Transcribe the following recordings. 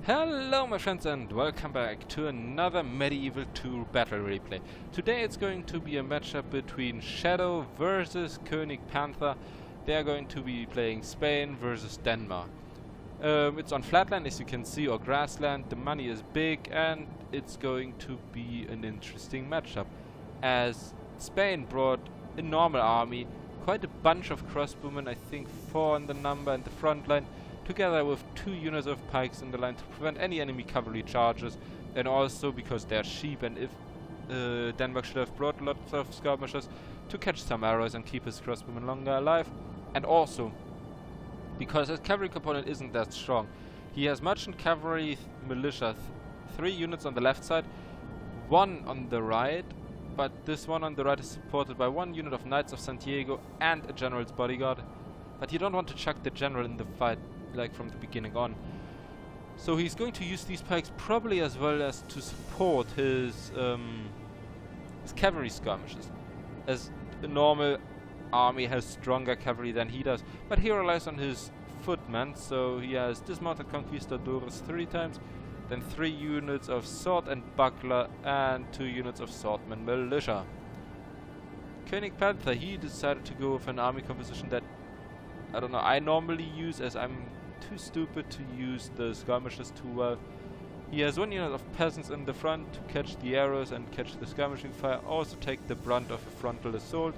Hello my friends and welcome back to another Medieval 2 battle replay. Today it's going to be a matchup between Shadow versus KonigPanther. They are going to be playing Spain versus Denmark. It's on Flatland, as you can see, or grassland. The money is big and it's going to be an interesting matchup, as Spain brought a normal army, quite a bunch of crossbowmen, I think 4 on the number in the front line, together with 2 units of pikes in the line to prevent any enemy cavalry charges, and also because they're cheap, and if Denmark should have brought lots of skirmishers to catch some arrows and keep his crossbowmen longer alive, and also because his cavalry component isn't that strong. He has merchant cavalry militia, 3 units on the left side, 1 on the right, but this one on the right is supported by 1 unit of Knights of Santiago and a general's bodyguard. But you don't want to chuck the general in the fight like from the beginning on. So he's going to use these pikes probably as well as to support his cavalry skirmishes, as a normal army has stronger cavalry than he does, but he relies on his footmen. So he has dismounted conquistadores 3 times, then 3 units of sword and buckler and 2 units of swordmen militia. KonigPanther, he decided to go with an army composition that I don't know, I normally use, as I'm too stupid to use the skirmishers too well. He has 1 unit of peasants in the front to catch the arrows and catch the skirmishing fire, also take the brunt of a frontal assault.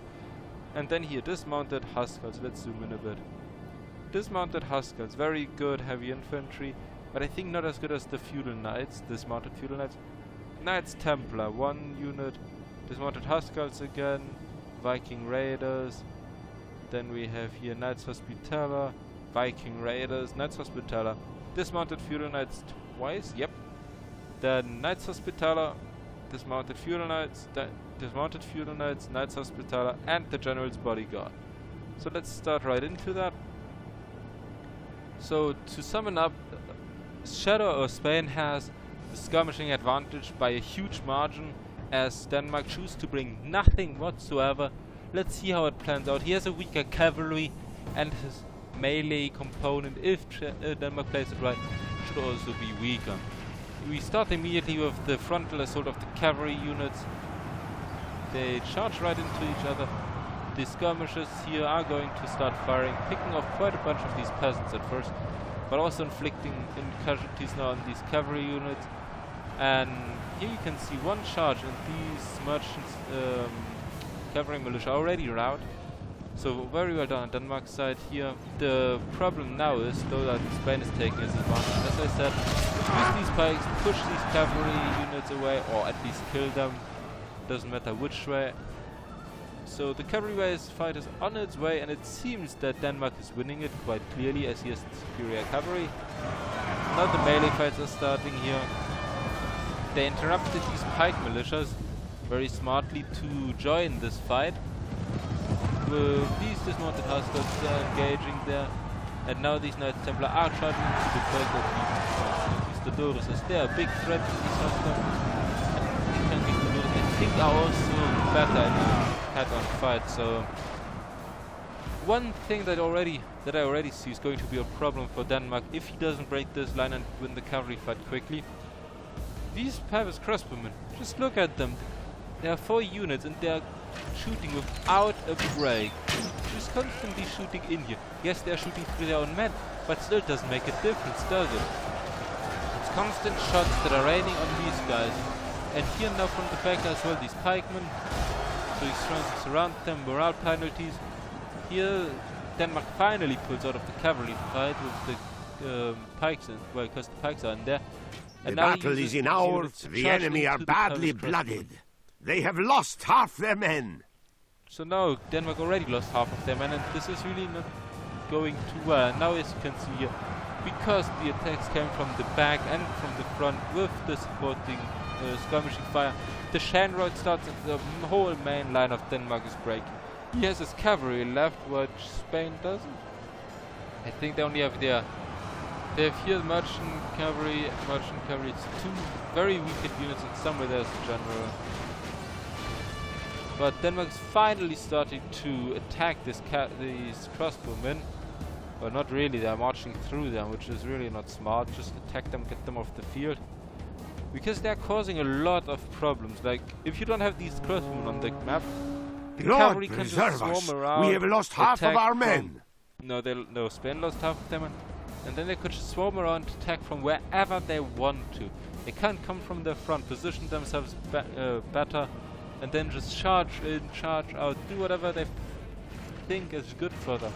And then here dismounted Huskars. Let's zoom in a bit. Dismounted Huskars, very good heavy infantry, but I think not as good as the feudal knights, dismounted feudal knights. Knights Templar, 1 unit. Dismounted Huskars again, Viking raiders. Then we have here Knights Hospitaller, Viking raiders, Knights Hospitaller, dismounted feudal knights twice, yep. Then Knights Hospitaller, dismounted feudal knights, dismounted feudal knights, Knights Hospitaller, and the general's bodyguard. So let's start right into that. So to sum it up, Shadow or Spain has the skirmishing advantage by a huge margin, as Denmark choose to bring nothing whatsoever. Let's see how it plans out. He has a weaker cavalry, and his melee component, if Denmark plays it right, should also be weaker. We start immediately with the frontal assault of the cavalry units. They charge right into each other. The skirmishers here are going to start firing, picking off quite a bunch of these peasants at first, but also inflicting casualties now on these cavalry units. And here you can see 1 charge, and these merchants cavalry militia already routed. So very well done on Denmark's side here. The problem now is, though, that Spain is taking its advantage. As I said, use these pikes, push these cavalry units away, or at least kill them. Doesn't matter which way. So the cavalry fight is on its way, and it seems that Denmark is winning it quite clearly, as he has the superior cavalry. Now the melee fights are starting here. They interrupted these pike militias very smartly to join this fight. These dismounted Huskars are engaging there, and now these Knights Templar are charging into the fight of these conquistadores, as they are a big threat to these Huskars. And these conquistadores, I think, are also better in a head-on fight. So one thing that I already see is going to be a problem for Denmark if he doesn't break this line and win the cavalry fight quickly. These Pavis crossbowmen, just look at them. There are 4 units and they are shooting without a break. Just constantly shooting in here. Yes, they are shooting through their own men, but still doesn't make a difference, does it? It's constant shots that are raining on these guys. And here now from the back as well, these pikemen. So he's trying to surround them, morale penalties. Here Denmark finally pulls out of the cavalry fight with the pikes, well, because the pikes are in there. The battle is in ours. The enemy are badly blooded. They have lost half their men. So now Denmark already lost half of their men, and this is really not going too well. And now, as you can see here, because the attacks came from the back and from the front with the supporting skirmishing fire, the Shanroyd starts and the whole main line of Denmark is breaking. He has his cavalry left, which Spain doesn't. I think they only have their... They have here merchant cavalry. It's 2 very weakened units, and somewhere there's a general. But Denmark's finally starting to attack these crossbowmen. Well, not really, they're marching through them, which is really not smart. Just attack them, get them off the field. Because they're causing a lot of problems. Like, if you don't have these crossbow on the map, the cavalry can just swarm around. We have lost half of our men. No, Spain lost half of them. And then they could just swarm around, attack from wherever they want to. They can't come from their front, position themselves better, and then just charge in, charge out, do whatever they think is good for them.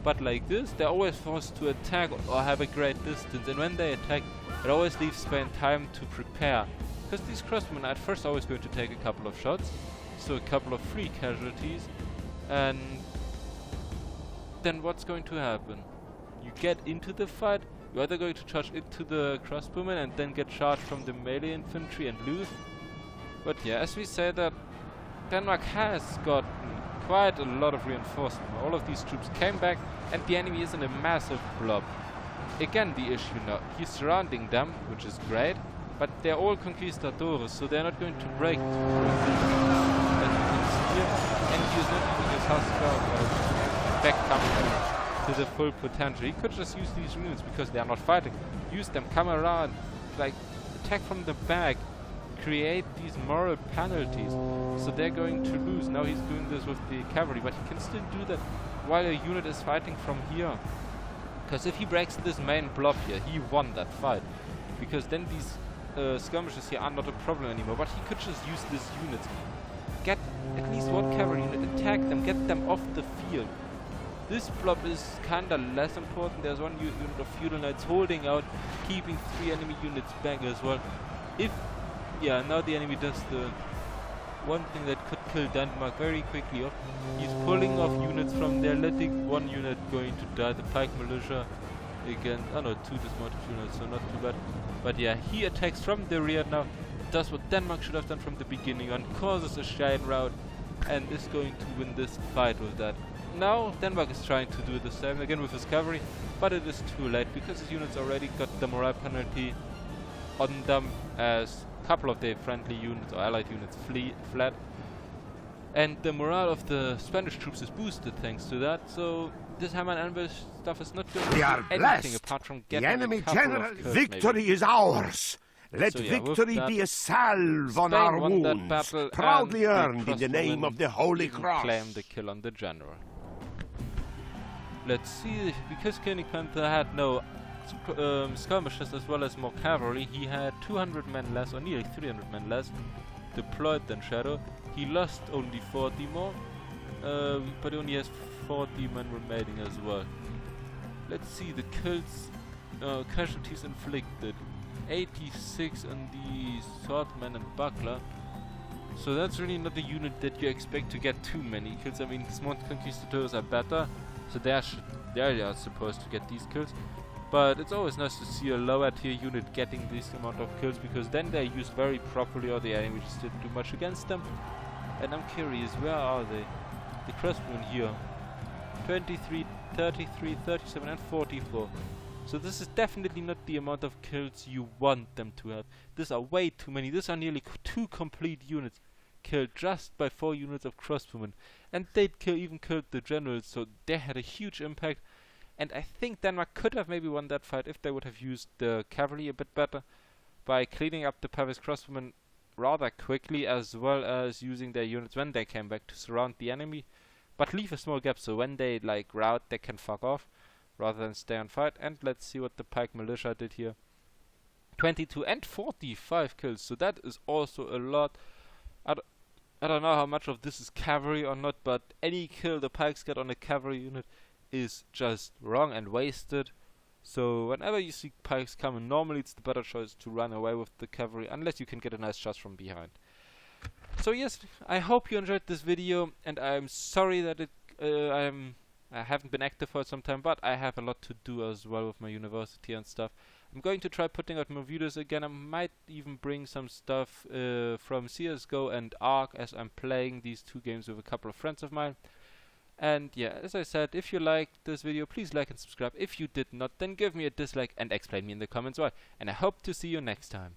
But like this, they're always forced to attack or have a great distance, and when they attack, it always leaves Spain time to prepare. Because these crossmen are at first always going to take a couple of shots, so a couple of free casualties, and then what's going to happen? You get into the fight, you're either going to charge into the crossbowmen and then get charged from the melee infantry and lose. But yeah, as we say that, Denmark has gotten quite a lot of reinforcement. All of these troops came back and the enemy is in a massive blob. Again, the issue now, he's surrounding them, which is great, but they're all conquistadores, so they're not going to break through this, as you can see here, and he's not using his Husker back coming to the full potential. He could just use these units because they are not fighting. Use them, come around, like attack from the back, create these moral penalties. So they're going to lose. Now he's doing this with the cavalry, but he can still do that while a unit is fighting from here. Because if he breaks this main blob here, he won that fight. Because then these skirmishes here are not a problem anymore. But he could just use these units. Get at least one cavalry unit, attack them, get them off the field. This blob is kinda less important. There's one unit of feudal knights holding out, keeping 3 enemy units back as well. Yeah, now the enemy does the one thing that could kill Denmark very quickly off. He's pulling off units from there, letting one unit going to die, the pike militia again. Oh no, 2 dismounted units, so not too bad. But yeah, he attacks from the rear now, does what Denmark should have done from the beginning on, causes a chain rout, and is going to win this fight with that. Now Denmark is trying to do the same again with his cavalry, but it is too late because his units already got the morale penalty on them as a couple of their friendly units or allied units fled. And the morale of the Spanish troops is boosted thanks to that, so this hammer and anvil stuff is not going to do anything apart from getting the enemy a couple general of kills, victory maybe. Is ours. Let So yeah, victory be a salve on Spain our won that wounds, battle, proudly and earned in the name of the Holy even Cross. claimed the kill on the general. Let's see, because KonigPanther had no skirmishers as well as more cavalry, he had 200 men less, or nearly 300 men less, deployed than Shadow. He lost only 40 more, but he only has 40 men remaining as well. Let's see, the kills, casualties inflicted. 86 on the swordman and buckler. So that's really not a unit that you expect to get too many kills. I mean, small conquistadors are better, so they are supposed to get these kills. But it's always nice to see a lower tier unit getting this amount of kills, because then they're used very properly or the enemy just didn't do much against them. And I'm curious, where are they? The crossbowmen here. 23, 33, 37 and 44. So this is definitely not the amount of kills you want them to have. These are way too many. These are nearly 2 complete units killed just by 4 units of crossbowmen. And they even killed the generals, so they had a huge impact. And I think Denmark could have maybe won that fight if they would have used the cavalry a bit better by cleaning up the Pavis crossbowmen rather quickly, as well as using their units when they came back to surround the enemy. But leave a small gap so when they rout, they can fuck off rather than stay and fight. And let's see what the pike militia did here. 22 and 45 kills, so that is also a lot. I don't know how much of this is cavalry or not, but any kill the pikes get on a cavalry unit is just wrong and wasted. So whenever you see pikes coming, normally it's the better choice to run away with the cavalry, unless you can get a nice shot from behind. So yes, I hope you enjoyed this video, and I'm sorry that I haven't been active for some time, but I have a lot to do as well with my university and stuff. I'm going to try putting out more videos again. I might even bring some stuff from CSGO and ARK, as I'm playing these 2 games with a couple of friends of mine. And yeah, as I said, if you liked this video, please like and subscribe. If you did not, then give me a dislike and explain me in the comments why. And I hope to see you next time.